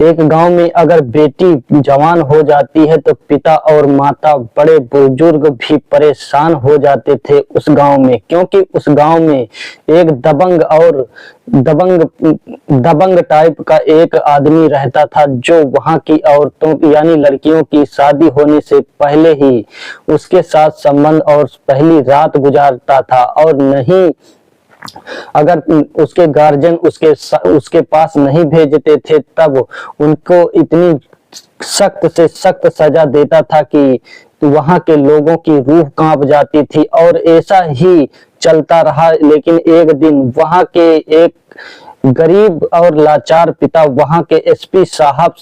एक गांव में अगर बेटी जवान हो जाती है तो पिता और माता बड़े बुजुर्ग भी परेशान हो जाते थे उस गांव में, क्योंकि उस गांव में एक दबंग टाइप का एक आदमी रहता था जो वहां की औरतों यानी लड़कियों की शादी होने से पहले ही उसके साथ संबंध और पहली रात गुजारता था। और नहीं, अगर उसके गार्जियन उसके पास नहीं भेजते थे तब उनको इतनी सख्त से सख्त सजा देता था कि वहां के लोगों की रूह कांप जाती थी। और ऐसा ही चलता रहा, लेकिन एक दिन वहां के एक गरीब और लाचार पिता वहां के एसपी साहब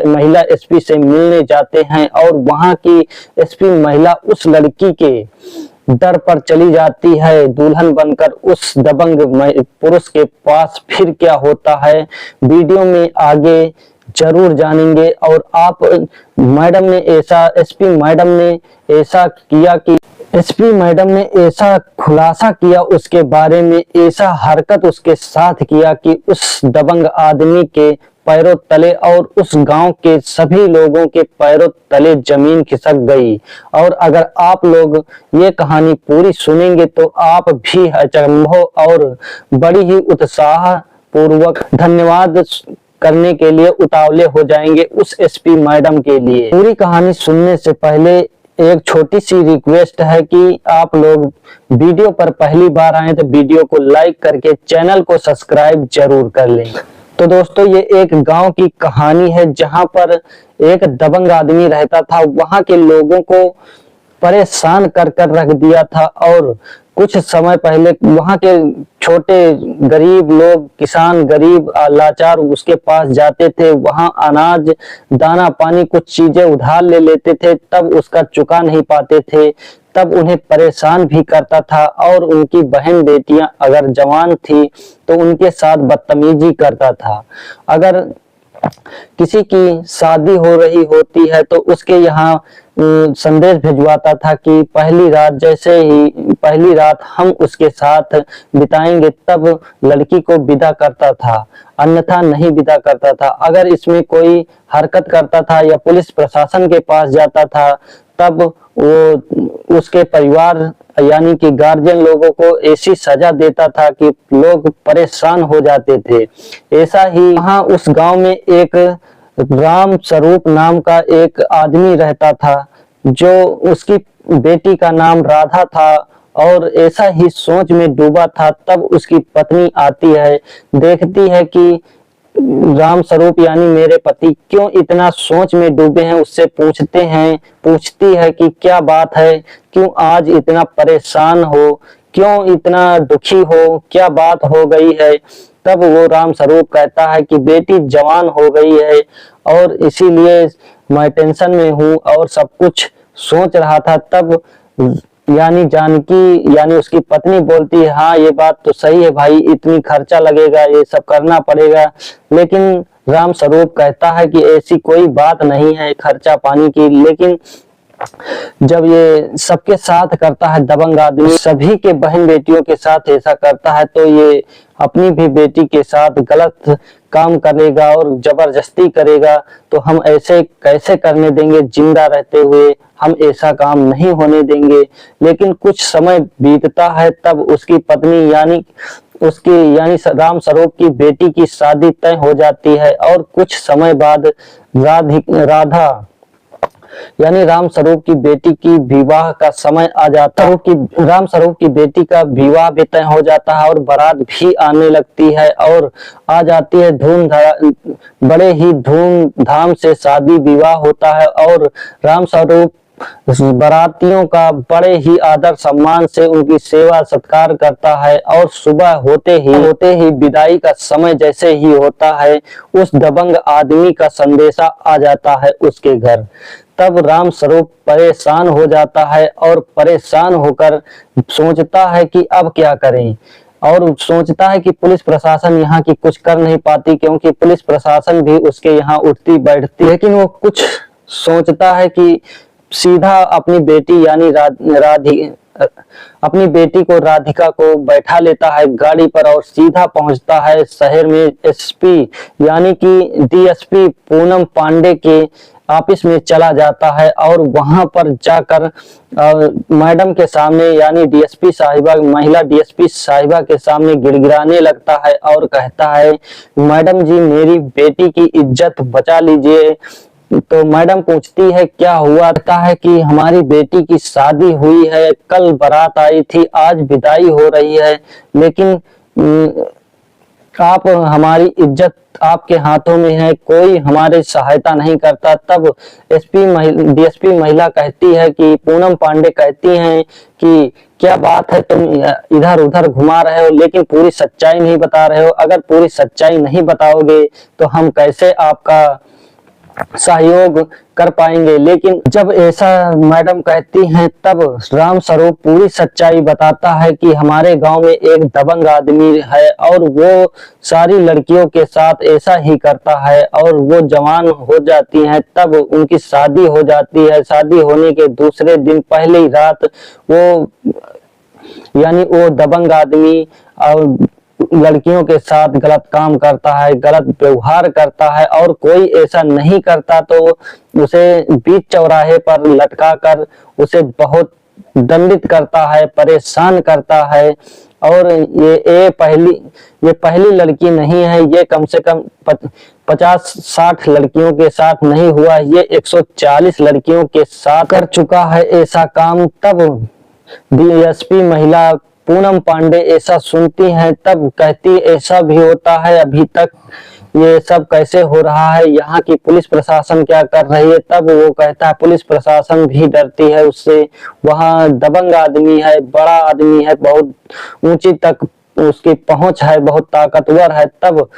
महिला एसपी से मिलने जाते हैं और वहां की एसपी महिला उस लड़की के दर पर चली जाती है दुल्हन बनकर उस दबंग पुरुष के पास। फिर क्या होता है वीडियो में आगे जरूर जानेंगे। और आप मैडम ने ऐसा एसपी मैडम ने ऐसा किया कि एसपी मैडम ने ऐसा खुलासा किया उसके बारे में, ऐसा हरकत उसके साथ किया कि उस दबंग आदमी के पैरों तले और उस गांव के सभी लोगों के पैरों तले जमीन खिसक गई। और अगर आप लोग ये कहानी पूरी सुनेंगे तो आप भी अचंभव और बड़ी ही उत्साह पूर्वक धन्यवाद करने के लिए उतावले हो जाएंगे उस एसपी मैडम के लिए। पूरी कहानी सुनने से पहले एक छोटी सी रिक्वेस्ट है कि आप लोग वीडियो पर पहली बार आए तो वीडियो को लाइक करके चैनल को सब्सक्राइब जरूर कर लें। तो दोस्तों, ये एक गांव की कहानी है जहां पर एक दबंग आदमी रहता था। वहां के लोगों को परेशान कर कर रख दिया था। और कुछ समय पहले वहां के छोटे गरीब लोग, किसान गरीब लाचार उसके पास जाते थे, वहां अनाज दाना पानी कुछ चीजें उधार ले लेते थे, तब उसका चुका नहीं पाते थे, तब उन्हें परेशान भी करता था। और उनकी बहन बेटियां अगर जवान थी तो उनके साथ बदतमीजी करता था। अगर किसी की शादी हो रही होती है तो उसके यहाँ संदेश भिजवाता था कि पहली रात हम उसके साथ बिताएंगे, तब लड़की को विदा करता था, अन्यथा नहीं विदा करता था। अगर इसमें कोई हरकत करता था या पुलिस प्रशासन के पास जाता था तब वो उसके परिवार यानी कि गार्जियन लोगों को ऐसी सजा देता था कि लोग परेशान हो जाते थे। ऐसा ही वहां उस गांव में एक राम स्वरूप नाम का एक आदमी रहता था जो उसकी बेटी का नाम राधा था। और ऐसा ही सोच में डूबा था, तब उसकी पत्नी आती है, देखती है कि राम स्वरूप यानी मेरे पति क्यों इतना सोच में डूबे हैं, उससे पूछती है कि क्या बात है, क्यों आज इतना परेशान हो, क्यों इतना दुखी हो, क्या बात हो गई है। तब वो राम स्वरूप कहता है कि बेटी जवान हो गई है और इसीलिए मैं टेंशन में हूँ और सब कुछ सोच रहा था। तब यानी जानकी यानी उसकी पत्नी बोलती है, हाँ ये बात तो सही है भाई, इतनी खर्चा लगेगा, ये सब करना पड़ेगा। लेकिन राम स्वरूप कहता है कि ऐसी कोई बात नहीं है खर्चा पानी की। लेकिन जब ये सबके साथ करता है दबंग आदमी, सभी के बहन बेटियों के साथ ऐसा करता है, तो ये अपनी भी बेटी के साथ गलत काम करेगा और जबरदस्ती करेगा। तो हम ऐसे कैसे करने देंगे, जिंदा रहते हुए हम ऐसा काम नहीं होने देंगे। लेकिन कुछ समय बीतता है, तब उसकी पत्नी यानी राम स्वरूप की बेटी की शादी तय हो जाती है। और कुछ समय बाद राधा यानी राम स्वरूप की बेटी की विवाह का समय आ जाता है, कि राम स्वरूप की बेटी का विवाह भी तय हो जाता है और बारात भी आने लगती है और आ जाती है। बड़े ही धूमधाम से शादी विवाह होता है और राम स्वरूप बारातियों का बड़े ही आदर सम्मान से उनकी सेवा सत्कार करता है। और सुबह होते ही विदाई का समय जैसे ही होता है, उस दबंग आदमी का संदेशा आ जाता है उसके घर। तब राम स्वरूप परेशान हो जाता है और परेशान होकर सोचता है कि अब क्या करें। और सोचता है कि पुलिस प्रशासन यहाँ की कुछ कर नहीं पाती, क्योंकि पुलिस प्रशासन भी उसके यहाँ उठती बैठती। लेकिन वो कुछ सोचता है कि सीधा अपनी बेटी यानी अपनी बेटी को राधिका को बैठा लेता है गाड़ी पर और सीधा पहुंचता है शहर में एसपी यानी कि डीएसपी पूनम पांडे के ऑफिस में चला जाता है और वहां पर जाकर मैडम के सामने यानी डीएसपी साहिबा महिला डीएसपी साहिबा के सामने गिड़गिड़ाने लगता है और कहता है, मैडम जी मेरी बेटी की इज्जत बचा लीजिए। तो मैडम पूछती है क्या हुआ? कहता है कि हमारी बेटी की शादी हुई है, कल बारात आई थी, आज विदाई हो रही है, लेकिन आप हमारी इज्जत आपके हाथों में है, कोई हमारी सहायता नहीं करता। तब डीएसपी महिला कहती है कि पूनम पांडे कहती हैं कि क्या बात है, तुम इधर उधर घुमा रहे हो लेकिन पूरी सच्चाई नहीं बता रहे हो। अगर पूरी सच्चाई नहीं बताओगे तो हम कैसे आपका सहयोग कर पाएंगे। लेकिन जब ऐसा मैडम कहती हैं तब राम स्वरूप पूरी सच्चाई बताता है कि हमारे गांव में एक दबंग आदमी है और वो सारी लड़कियों के साथ ऐसा ही करता है और वो जवान हो जाती हैं तब उनकी शादी हो जाती है। शादी होने के दूसरे दिन पहली रात वो यानी वो दबंग आदमी और लड़कियों के साथ गलत काम करता है, गलत व्यवहार करता है और कोई ऐसा नहीं करता तो उसे बीच चौराहे पर लटका कर उसे बहुत दंडित करता है, परेशान करता है। और ये पहली लड़की नहीं है, ये कम से कम 50-60 लड़कियों के साथ नहीं हुआ, ये 140 लड़कियों के साथ कर चुका है ऐसा काम। तब डीएसपी महिला पूनम पांडे ऐसा सुनती हैं तब कहती ऐसा भी होता है, अभी तक ये सब कैसे हो रहा है, यहाँ की पुलिस प्रशासन क्या कर रही है। तब वो कहता है पुलिस प्रशासन भी डरती है उससे, वहाँ दबंग आदमी है, बड़ा आदमी है, बहुत ऊंची तक उसकी पहुंच है, बहुत ताकतवर है। तब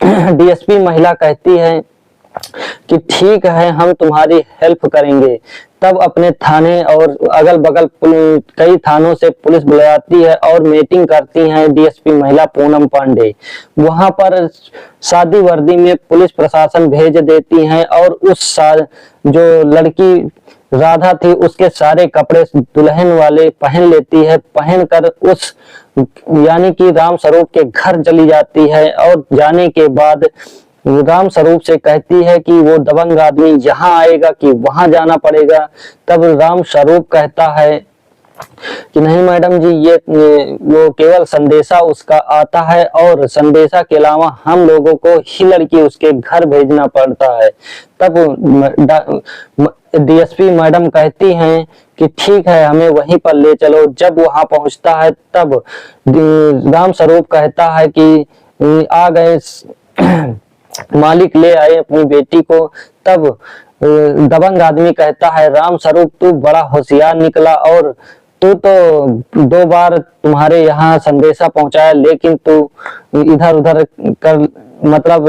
डीएसपी महिला कहती है कि ठीक है हम तुम्हारी हेल्प करेंगे। तब अपने थाने और अगल बगल कई थानों से पुलिस बुलाती है और मीटिंग करती हैं डीएसपी महिला पूनम पांडे। वहां पर शादी वर्दी में पुलिस प्रशासन भेज देती हैं और उस जो लड़की राधा थी उसके सारे कपड़े दुल्हन वाले पहन लेती है, पहनकर उस यानी कि राम स्वरूप के घर चली जाती है और जाने के बाद राम स्वरूप से कहती है कि वो दबंग आदमी यहाँ आएगा कि वहां जाना पड़ेगा। तब राम स्वरूप कहता है कि नहीं मैडम जी, ये वो केवल संदेशा उसका आता है और संदेशा के अलावा हम लोगों को ही लड़की उसके घर भेजना पड़ता है। तब डीएसपी मैडम कहती हैं कि ठीक है हमें वहीं पर ले चलो। जब वहां पहुंचता है तब राम स्वरूप कहता है कि आ गए मालिक ले आए अपनी बेटी को। तब दबंग आदमी कहता है राम स्वरूप तू बड़ा होशियार निकला और तू तो 2 बार तुम्हारे यहाँ संदेशा पहुंचाया लेकिन तू इधर उधर कर मतलब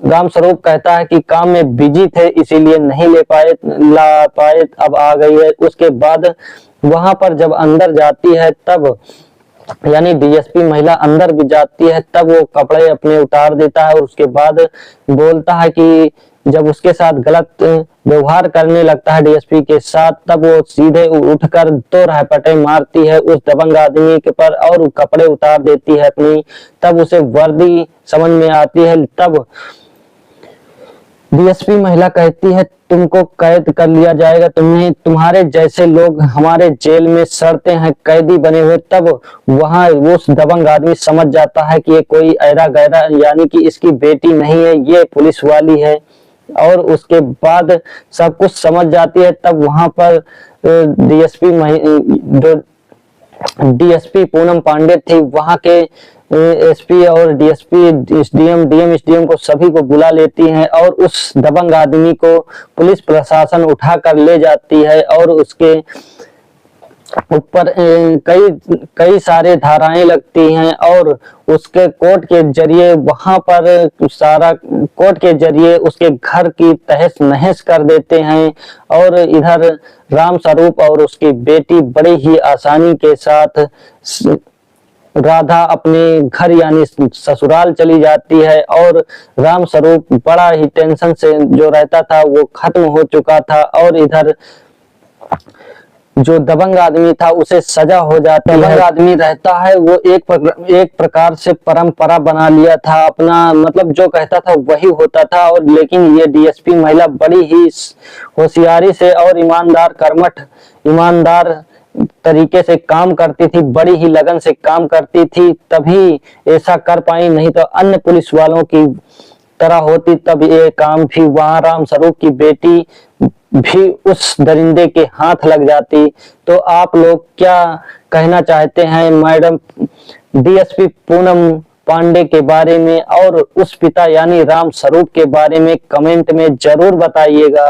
राम स्वरूप कहता है कि काम में बिजी थे इसीलिए नहीं ला पाए, अब आ गई है। उसके बाद वहां पर जब अंदर जाती है तब यानी डीएसपी महिला अंदर भी जाती है तब वो कपड़े अपने उतार देता है और उसके बाद बोलता है कि जब उसके साथ गलत व्यवहार करने लगता है डीएसपी के साथ तब वो सीधे उठकर 2 रपटे मारती है उस दबंग आदमी के पर और कपड़े उतार देती है अपनी। तब उसे वर्दी समझ में आती है। तब डीएसपी महिला कहती है तुमको कैद कर लिया जाएगा, तुम्हारे जैसे लोग हमारे जेल में सड़ते हैं कैदी बने हुए। तब वहां वो दबंग आदमी समझ जाता है कि ये कोई ऐरा गैरा यानी कि इसकी बेटी नहीं है, ये पुलिस वाली है और उसके बाद सब कुछ समझ जाती है। तब वहां पर डीएसपी पूनम पांडे थी, वहां के एसपी और डीएसपी डीएम एसडीएम को सभी को बुला लेती हैं और उस दबंग आदमी को पुलिस प्रशासन उठाकर ले जाती है और उसके ऊपर कई सारे धाराएं लगती हैं और उसके कोर्ट के जरिए वहां पर सारा कोर्ट के जरिए उसके घर की तहस नहस कर देते हैं। और इधर राम स्वरूप और उसकी बेटी बड़ी ही आसानी के साथ राधा अपने घर यानी ससुराल चली जाती है और राम स्वरूप बड़ा ही टेंशन से जो रहता था वो खत्म हो चुका था। और इधर जो दबंग आदमी था उसे सजा हो जाती है। दबंग आदमी रहता है वो एक प्रकार से परंपरा बना लिया था अपना, मतलब जो कहता था वही होता था। और लेकिन ये डीएसपी महिला बड़ी ही होशियारी से और कर्मठ ईमानदार तरीके से काम करती थी, बड़ी ही लगन से काम करती थी, तभी ऐसा कर पाई, नहीं तो अन्य पुलिस वालों की तरह होती तब ये काम भी वहां रामस्वरूप की बेटी भी उस दरिंदे के हाथ लग जाती। तो आप लोग क्या कहना चाहते हैं मैडम डीएसपी पूनम पांडे के बारे में और उस पिता यानी रामस्वरूप के बारे में कमेंट में जरूर बताइएगा।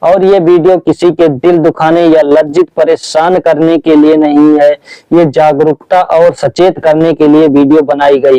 और ये वीडियो किसी के दिल दुखाने या लज्जित परेशान करने के लिए नहीं है, ये जागरूकता और सचेत करने के लिए वीडियो बनाई गई।